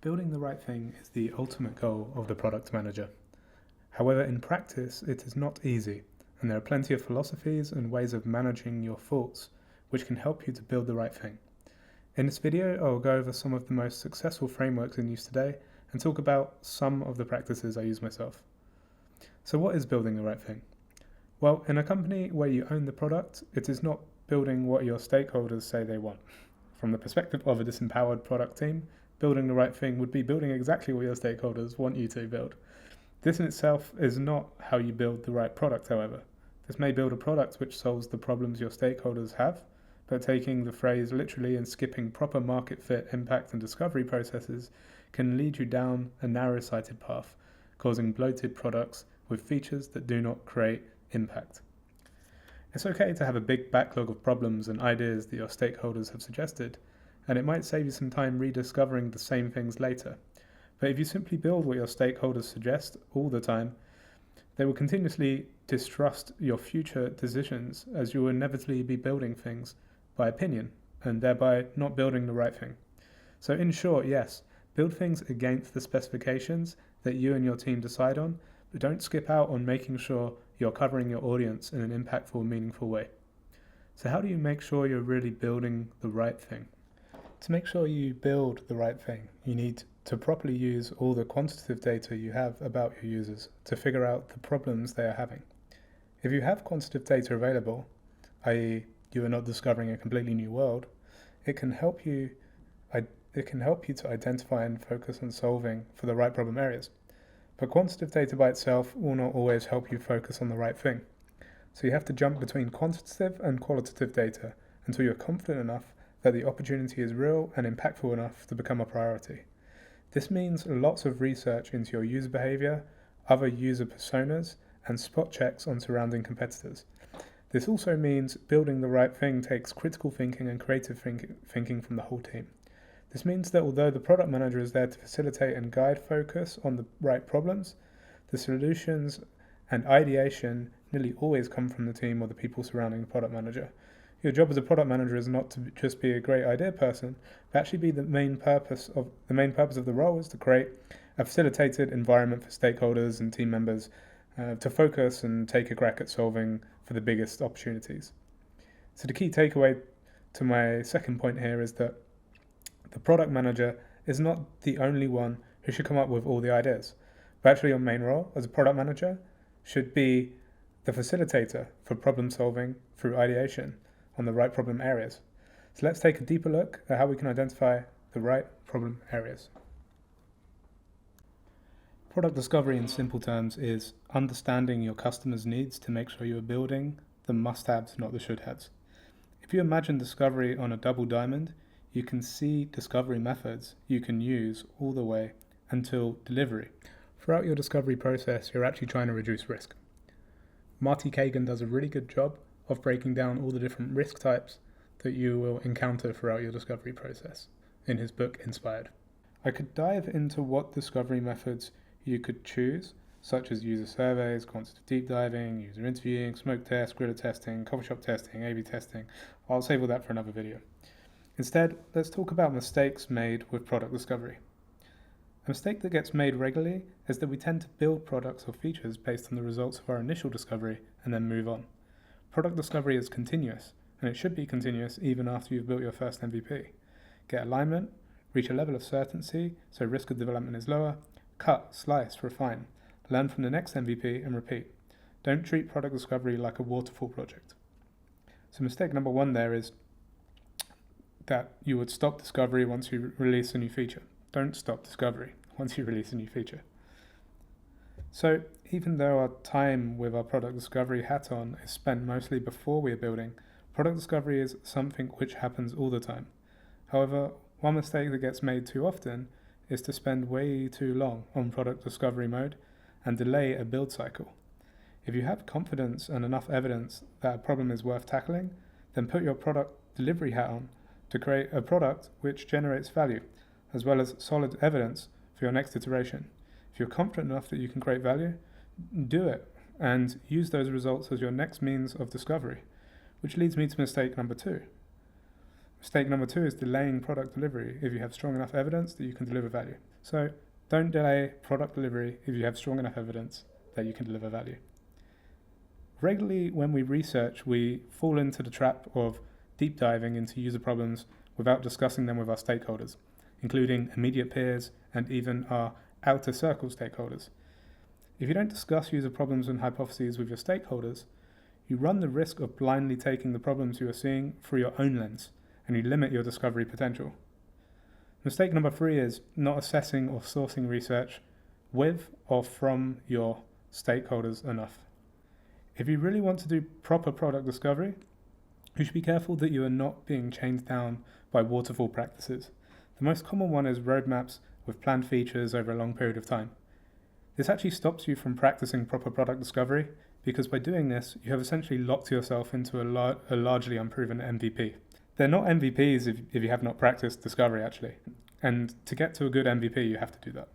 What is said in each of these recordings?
Building the right thing is the ultimate goal of the product manager. However, in practice, it is not easy, and there are plenty of philosophies and ways of managing your thoughts which can help you to build the right thing. In this video, I will go over some of the most successful frameworks in use today and talk about some of the practices I use myself. So what is building the right thing? Well, in a company where you own the product, it is not building what your stakeholders say they want. From the perspective of a disempowered product team, building the right thing would be building exactly what your stakeholders want you to build. This in itself is not how you build the right product, however. This may build a product which solves the problems your stakeholders have, but taking the phrase literally and skipping proper market fit, impact and discovery processes can lead you down a narrow-sighted path, causing bloated products with features that do not create impact. It's okay to have a big backlog of problems and ideas that your stakeholders have suggested, and it might save you some time rediscovering the same things later. But if you simply build what your stakeholders suggest all the time, they will continuously distrust your future decisions, as you will inevitably be building things by opinion and thereby not building the right thing. So in short, yes, build things against the specifications that you and your team decide on, but don't skip out on making sure you're covering your audience in an impactful, meaningful way. So how do you make sure you're really building the right thing? To make sure you build the right thing, you need to properly use all the quantitative data you have about your users to figure out the problems they are having. If you have quantitative data available, i.e. you are not discovering a completely new world, it can help you to identify and focus on solving for the right problem areas. But quantitative data by itself will not always help you focus on the right thing. So you have to jump between quantitative and qualitative data until you're confident enough that the opportunity is real and impactful enough to become a priority. This means lots of research into your user behavior, other user personas, and spot checks on surrounding competitors. This also means building the right thing takes critical thinking and creative thinking from the whole team. This means that although the product manager is there to facilitate and guide focus on the right problems, the solutions and ideation nearly always come from the team or the people surrounding the product manager. Your job as a product manager is not to just be a great idea person, but actually be the main purpose of the role is to create a facilitated environment for stakeholders and team members to focus and take a crack at solving for the biggest opportunities. So the key takeaway to my second point here is that the product manager is not the only one who should come up with all the ideas, but actually your main role as a product manager should be the facilitator for problem solving through ideation on the right problem areas. So let's take a deeper look at how we can identify the right problem areas. Product discovery in simple terms is understanding your customers' needs to make sure you are building the must-haves, not the should-haves. If you imagine discovery on a double diamond, you can see discovery methods you can use all the way until delivery. Throughout your discovery process, you're actually trying to reduce risk. Marty Kagan does a really good job of breaking down all the different risk types that you will encounter throughout your discovery process in his book, Inspired. I could dive into what discovery methods you could choose, such as user surveys, quantitative deep diving, user interviewing, smoke test, guerrilla testing, coffee shop testing, A/B testing. I'll save all that for another video. Instead, let's talk about mistakes made with product discovery. A mistake that gets made regularly is that we tend to build products or features based on the results of our initial discovery and then move on. Product discovery is continuous, and it should be continuous even after you've built your first MVP. Get alignment, reach a level of certainty so risk of development is lower, cut, slice, refine, learn from the next MVP and repeat. Don't treat product discovery like a waterfall project. So mistake number one there is that you would stop discovery once you release a new feature. Don't stop discovery once you release a new feature. So even though our time with our product discovery hat on is spent mostly before we are building, product discovery is something which happens all the time. However, one mistake that gets made too often is to spend way too long on product discovery mode and delay a build cycle. If you have confidence and enough evidence that a problem is worth tackling, then put your product delivery hat on to create a product which generates value, as well as solid evidence for your next iteration. If you're confident enough that you can create value, do it and use those results as your next means of discovery, which leads me to mistake number two. Mistake number 2 is delaying product delivery if you have strong enough evidence that you can deliver value. So don't delay product delivery if you have strong enough evidence that you can deliver value. Regularly when we research, we fall into the trap of deep diving into user problems without discussing them with our stakeholders, including immediate peers and even our outer circle stakeholders. If you don't discuss user problems and hypotheses with your stakeholders, you run the risk of blindly taking the problems you are seeing through your own lens, and you limit your discovery potential. Mistake number 3 is not assessing or sourcing research with or from your stakeholders enough. If you really want to do proper product discovery, you should be careful that you are not being chained down by waterfall practices. The most common one is roadmaps with planned features over a long period of time. This actually stops you from practicing proper product discovery, because by doing this, you have essentially locked yourself into a largely unproven MVP. They're not MVPs if you have not practiced discovery, actually. And to get to a good MVP, you have to do that.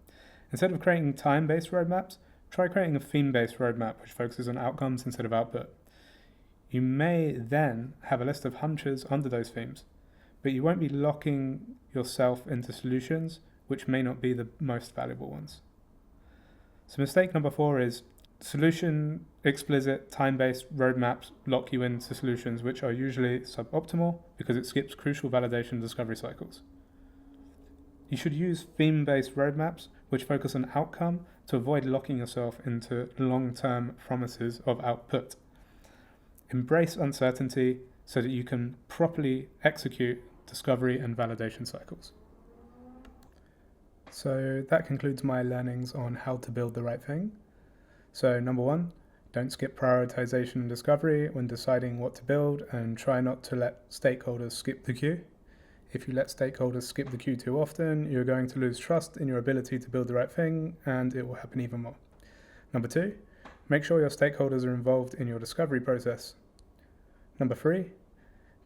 Instead of creating time-based roadmaps, try creating a theme-based roadmap which focuses on outcomes instead of output. You may then have a list of hunches under those themes, but you won't be locking yourself into solutions which may not be the most valuable ones. So mistake number 4 is solution explicit time-based roadmaps lock you into solutions which are usually suboptimal because it skips crucial validation discovery cycles. You should use theme-based roadmaps which focus on outcome to avoid locking yourself into long-term promises of output. Embrace uncertainty so that you can properly execute discovery and validation cycles. So that concludes my learnings on how to build the right thing. So number 1, don't skip prioritization and discovery when deciding what to build, and try not to let stakeholders skip the queue. If you let stakeholders skip the queue too often, you're going to lose trust in your ability to build the right thing, and it will happen even more. Number 2, make sure your stakeholders are involved in your discovery process. Number 3,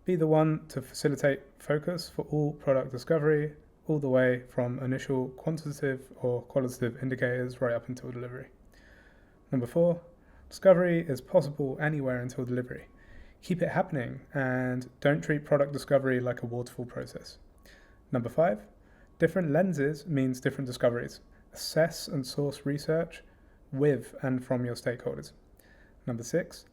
be the one to facilitate focus for all product discovery, all the way from initial quantitative or qualitative indicators right up until delivery. Number 4, discovery is possible anywhere until delivery. Keep it happening and don't treat product discovery like a waterfall process. Number 5, different lenses means different discoveries. Assess and source research with and from your stakeholders. Number 6,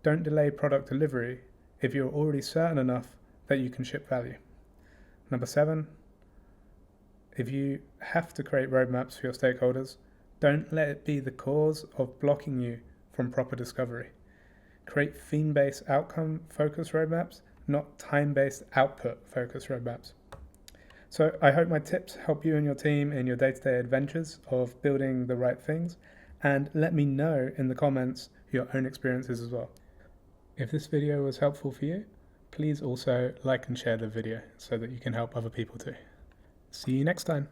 don't delay product delivery if you're already certain enough that you can ship value. Number 7, if you have to create roadmaps for your stakeholders, don't let it be the cause of blocking you from proper discovery. Create theme-based outcome-focused roadmaps, not time-based output-focused roadmaps. So I hope my tips help you and your team in your day-to-day adventures of building the right things, and let me know in the comments your own experiences as well. If this video was helpful for you, please also like and share the video so that you can help other people too. See you next time.